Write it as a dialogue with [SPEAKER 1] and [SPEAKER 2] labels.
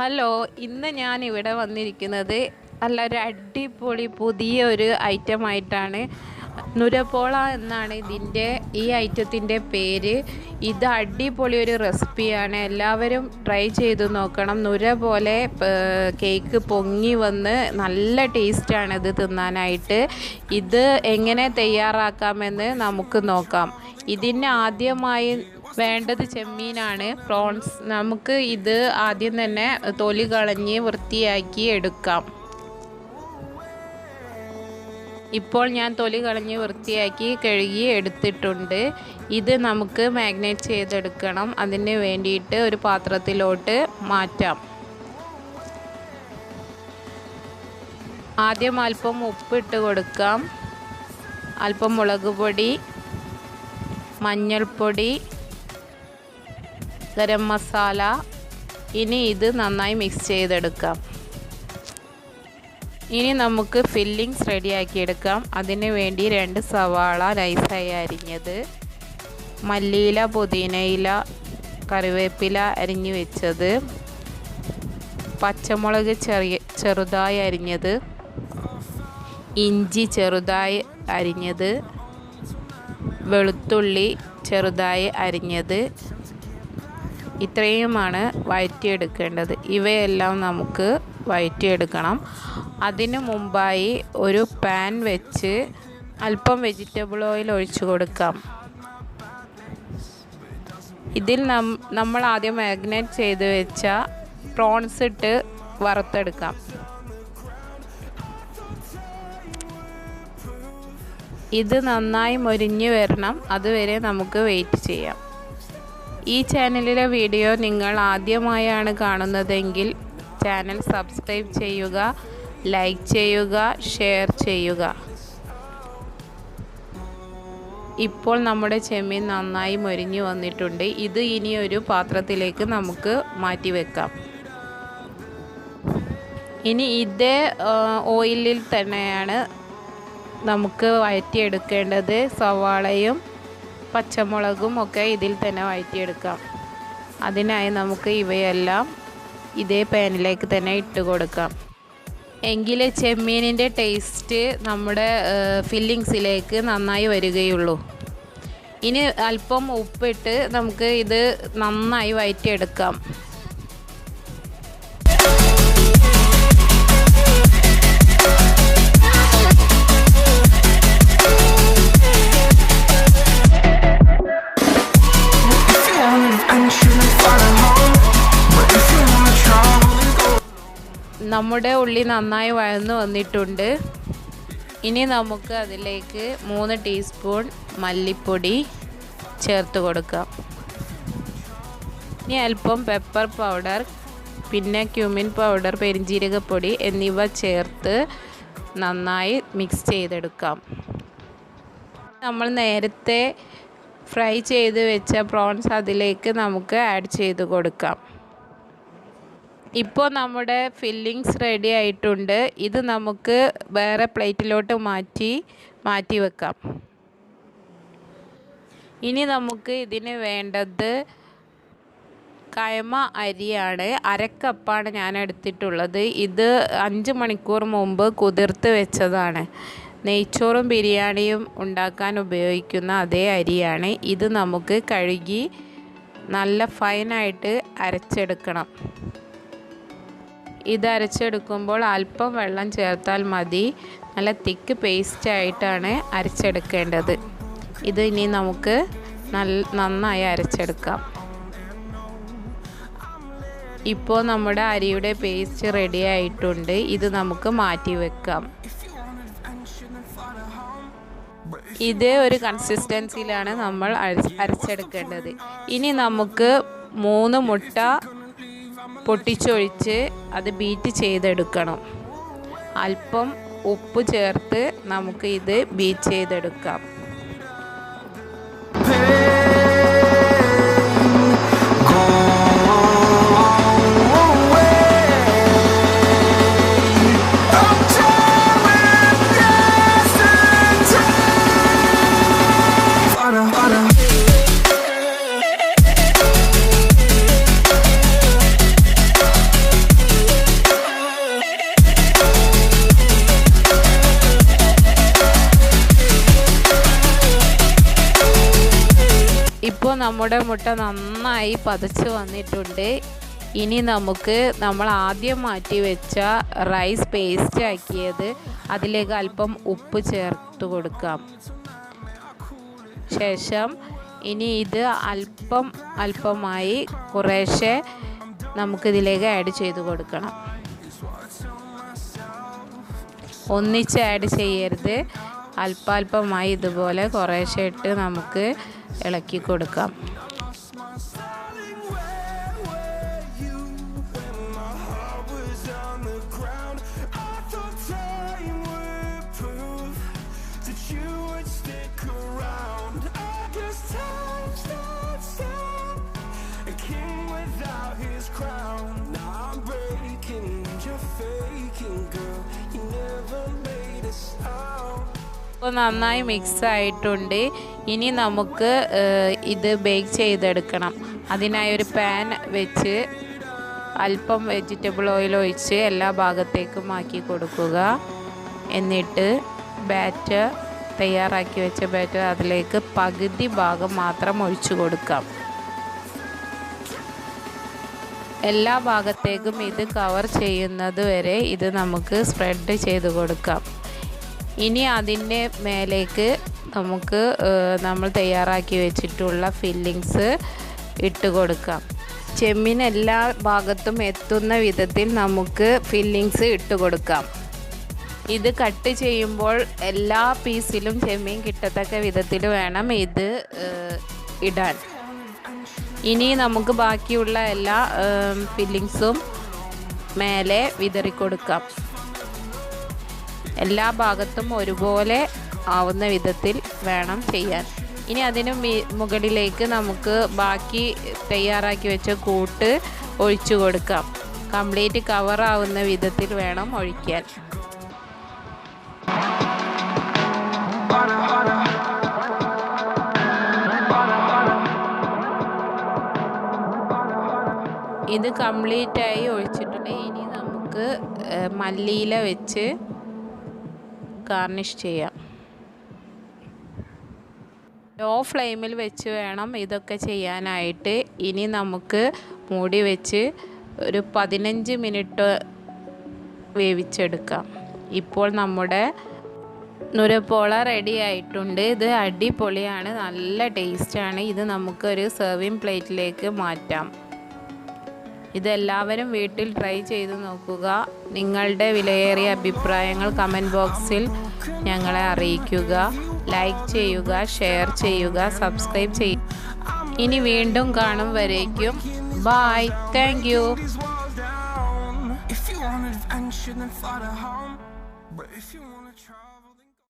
[SPEAKER 1] Hello, ഇന്ന് ഞാൻ ഇവിടെ വന്നിരിക്കുന്നത് നല്ലൊരു അടിപൊളി പുതിയൊരു ഐറ്റമായിട്ടാണ്. നുരപോള എന്നാണ് ഈ ഐറ്റത്തിൻ്റെ പേര്. ഇത് അടിപൊളി ഒരു റെസിപ്പിയാണ്. എല്ലാവരും ട്രൈ ചെയ്ത് നോക്കണം. നുര പോലെ കേക്ക് പൊങ്ങി വന്ന് നല്ല ടേസ്റ്റാണ് ഇത് തിന്നാനായിട്ട്. ഇത് എങ്ങനെ തയ്യാറാക്കാമെന്ന് നമുക്ക് നോക്കാം. ഇതിന് ആദ്യമായി വേണ്ടത് ചെമ്മീനാണ്, പ്രോൺസ്. നമുക്ക് ഇത് ആദ്യം തന്നെ തൊലി കളഞ്ഞ് വൃത്തിയാക്കി എടുക്കാം. ഇപ്പോൾ ഞാൻ തൊലി കളഞ്ഞ് വൃത്തിയാക്കി കഴുകി എടുത്തിട്ടുണ്ട്. ഇത് നമുക്ക് മാഗ്നേറ്റ് ചെയ്തെടുക്കണം. അതിന് വേണ്ടിയിട്ട് ഒരു പാത്രത്തിലോട്ട് മാറ്റാം. ആദ്യം അല്പം ഉപ്പിട്ട് കൊടുക്കാം, അല്പം മുളക് പൊടി, മഞ്ഞൾപ്പൊടി, ഗരം മസാല. ഇനി ഇത് നന്നായി മിക്സ് ചെയ്തെടുക്കാം. ഇനി നമുക്ക് ഫില്ലിങ്സ് റെഡിയാക്കിയെടുക്കാം. അതിന് വേണ്ടി 2 സവാള നൈസായി അരിഞ്ഞത്, മല്ലിയില, പുതിനയില, കറിവേപ്പില അരിഞ്ഞു വെച്ചത്, പച്ചമുളക് ചെറുതായി അരിഞ്ഞത്, ഇഞ്ചി ചെറുതായി അരിഞ്ഞത്, വെളുത്തുള്ളി ചെറുതായി അരിഞ്ഞത്. ഇത്രയുമാണ് വഴറ്റിയെടുക്കേണ്ടത്. ഇവയെല്ലാം നമുക്ക് വഴറ്റിയെടുക്കണം. അതിനു മുമ്പായി ഒരു പാൻ വെച്ച് അല്പം വെജിറ്റബിൾ ഓയിൽ ഒഴിച്ചു കൊടുക്കാം. ഇതിൽ നമ്മൾ ആദ്യം മാഗ്നേറ്റ് ചെയ്ത് വെച്ച പ്രോൺസ് ഇട്ട് വറുത്തെടുക്കാം. ഇത് നന്നായി മൊരിഞ്ഞ് വരണം. അതുവരെ നമുക്ക് വെയിറ്റ് ചെയ്യാം. ഈ ചാനലിലെ വീഡിയോ നിങ്ങൾ ആദ്യമായാണ് കാണുന്നതെങ്കിൽ ചാനൽ സബ്സ്ക്രൈബ് ചെയ്യുക, ലൈക്ക് ചെയ്യുക, ഷെയർ ചെയ്യുക. ഇപ്പോൾ നമ്മുടെ ചെമ്മീൻ നന്നായി മൊരിഞ്ഞു വന്നിട്ടുണ്ട്. ഇത് ഇനി ഒരു പാത്രത്തിലേക്ക് നമുക്ക് മാറ്റി വെക്കാം. ഇനി ഇതേ ഓയിലിൽ തന്നെയാണ് നമുക്ക് വഴറ്റിയെടുക്കേണ്ടത്. സവാളയും പച്ചമുളകും ഒക്കെ ഇതിൽ തന്നെ വഴറ്റിയെടുക്കാം. അതിനായി നമുക്ക് ഇവയെല്ലാം ഇതേ പാനിലേക്ക് തന്നെ ഇട്ട് കൊടുക്കാം. എങ്കിലേ ചെമ്മീനിൻ്റെ ടേസ്റ്റ് നമ്മുടെ ഫില്ലിങ്സിലേക്ക് നന്നായി വരികയുള്ളൂ. ഇനി അല്പം ഉപ്പിട്ട് നമുക്ക് ഇത് നന്നായി വഴറ്റിയെടുക്കാം. നമ്മുടെ ഉള്ളി നന്നായി വഴന്നു വന്നിട്ടുണ്ട്. ഇനി നമുക്ക് അതിലേക്ക് 3 ടീസ്പൂൺ മല്ലിപ്പൊടി ചേർത്ത് കൊടുക്കാം. ഇനി അല്പം പെപ്പർ പൗഡർ, പിന്നെ ക്യുമിൻ പൗഡർ, പെരിഞ്ജീരകപ്പൊടി എന്നിവ ചേർത്ത് നന്നായി മിക്സ് ചെയ്തെടുക്കാം. നമ്മൾ നേരത്തെ ഫ്രൈ ചെയ്ത് വെച്ച പ്രോൺസ് അതിലേക്ക് നമുക്ക് ആഡ് ചെയ്ത് കൊടുക്കാം. ഇപ്പോൾ നമ്മുടെ ഫില്ലിങ്സ് റെഡി ആയിട്ടുണ്ട്. ഇത് നമുക്ക് വേറെ പ്ലേറ്റിലോട്ട് മാറ്റി വെക്കാം. ഇനി നമുക്ക് ഇതിന് വേണ്ടത് കൈമ അരിയാണ്. 1/2 കപ്പാണ് ഞാൻ എടുത്തിട്ടുള്ളത്. ഇത് 5 മണിക്കൂർ മുമ്പ് കുതിർത്ത് വെച്ചതാണ്. നെയ്ച്ചോറും ബിരിയാണിയും ഉണ്ടാക്കാൻ ഉപയോഗിക്കുന്ന അതേ അരിയാണ്. ഇത് നമുക്ക് കഴുകി നല്ല ഫൈനായിട്ട് അരച്ചെടുക്കണം. ഇത് അരച്ചെടുക്കുമ്പോൾ അല്പം വെള്ളം ചേർത്താൽ മതി. നല്ല തിക്ക് പേസ്റ്റായിട്ടാണ് അരച്ചെടുക്കേണ്ടത്. ഇത് ഇനി നമുക്ക് നന്നായി അരച്ചെടുക്കാം. ഇപ്പോൾ നമ്മുടെ അരിയുടെ പേസ്റ്റ് റെഡി ആയിട്ടുണ്ട്. ഇത് നമുക്ക് മാറ്റി വെക്കാം. ഇതേ ഒരു കൺസിസ്റ്റൻസിയിലാണ് നമ്മൾ അരച്ചെടുക്കേണ്ടത്. ഇനി നമുക്ക് 3 മുട്ട പൊട്ടിച്ചൊഴിച്ച് അത് ബീറ്റ് ചെയ്തെടുക്കണം. അല്പം ഉപ്പ് ചേർത്ത് നമുക്ക് ഇത് ബീറ്റ് ചെയ്തെടുക്കാം. നമ്മുടെ മുട്ട നന്നായി പതച്ച് വന്നിട്ടുണ്ട്. ഇനി നമുക്ക് നമ്മൾ ആദ്യം മാറ്റി വെച്ച റൈസ് പേസ്റ്റ് ആക്കിയത് അതിലേക്ക് അല്പം ഉപ്പ് ചേർത്ത് കൊടുക്കാം. ശേഷം ഇനി ഇത് അല്പമായി കുറേശ്ശെ നമുക്കിതിലേക്ക് ആഡ് ചെയ്ത് കൊടുക്കണം. ഒന്നിച്ച് ആഡ് ചെയ്യരുത്, അല്പമായി ഇതുപോലെ കുറേശ്ശെ ഇട്ട് നമുക്ക് ഇളക്കി കൊടുക്കാം. ഇപ്പോൾ നന്നായി മിക്സ് ആയിട്ടുണ്ട്. ഇനി നമുക്ക് ഇത് ബേക്ക് ചെയ്തെടുക്കണം. അതിനായി ഒരു പാൻ വെച്ച് അല്പം വെജിറ്റബിൾ ഓയിൽ ഒഴിച്ച് എല്ലാ ഭാഗത്തേക്കും ആക്കി കൊടുക്കുക. എന്നിട്ട് തയ്യാറാക്കി വെച്ച ബാറ്റർ അതിലേക്ക് പകുതി ഭാഗം മാത്രം ഒഴിച്ചു കൊടുക്കാം. എല്ലാ ഭാഗത്തേക്കും ഇത് കവർ ചെയ്യുന്നത് വരെ ഇത് നമുക്ക് സ്പ്രെഡ് ചെയ്ത് കൊടുക്കാം. ഇനി അതിൻ്റെ മേലേക്ക് നമുക്ക് നമ്മൾ തയ്യാറാക്കി വെച്ചിട്ടുള്ള ഫില്ലിങ്സ് ഇട്ട് കൊടുക്കാം. ചെമ്മീൻ എല്ലാ ഭാഗത്തും എത്തുന്ന വിധത്തിൽ നമുക്ക് ഫില്ലിങ്സ് ഇട്ട് കൊടുക്കാം. ഇത് കട്ട് ചെയ്യുമ്പോൾ എല്ലാ പീസിലും ചെമ്മീൻ കിട്ടത്തക്ക വിധത്തിൽ വേണം ഇത് ഇടാൻ. ഇനി നമുക്ക് ബാക്കിയുള്ള എല്ലാ ഫില്ലിങ്സും മേലെ വിതറിക്കൊടുക്കാം. എല്ലാ ഭാഗത്തും ഒരുപോലെ ആവുന്ന വിധത്തിൽ വേണം ചെയ്യാൻ. ഇനി അതിന് മുകളിലേക്ക് നമുക്ക് ബാക്കി തയ്യാറാക്കി വെച്ച കൂട്ട് ഒഴിച്ചു കൊടുക്കാം. കംപ്ലീറ്റ് കവറാവുന്ന വിധത്തിൽ വേണം ഒഴിക്കാൻ. ഇത് കംപ്ലീറ്റായി ഒഴിച്ചിട്ടുണ്ട്. ഇനി നമുക്ക് മല്ലിയില വെച്ച് ഗാർണിഷ് ചെയ്യാം. ലോ ഫ്ലെയിമിൽ വെച്ച് വേണം ഇതൊക്കെ ചെയ്യാനായിട്ട്. ഇനി നമുക്ക് മൂടി വെച്ച് ഒരു 15 മിനിറ്റ് വേവിച്ചെടുക്കാം. ഇപ്പോൾ നമ്മുടെ നുരപ്പോള റെഡി ആയിട്ടുണ്ട്. ഇത് അടിപൊളിയാണ്, നല്ല ടേസ്റ്റാണ്. ഇത് നമുക്കൊരു സെർവിങ് പ്ലേറ്റിലേക്ക് മാറ്റാം. ഇതെല്ലാവരും വീട്ടിൽ ട്രൈ ചെയ്ത് നോക്കുക. നിങ്ങളുടെ വിലയേറിയ അഭിപ്രായങ്ങൾ കമൻറ്റ് ബോക്സിൽ ഞങ്ങളെ അറിയിക്കുക. ലൈക്ക് ചെയ്യുക, ഷെയർ ചെയ്യുക, സബ്സ്ക്രൈബ് ചെയ്യുക. ഇനി വീണ്ടും കാണും വരേക്കും ബൈ. Thank you.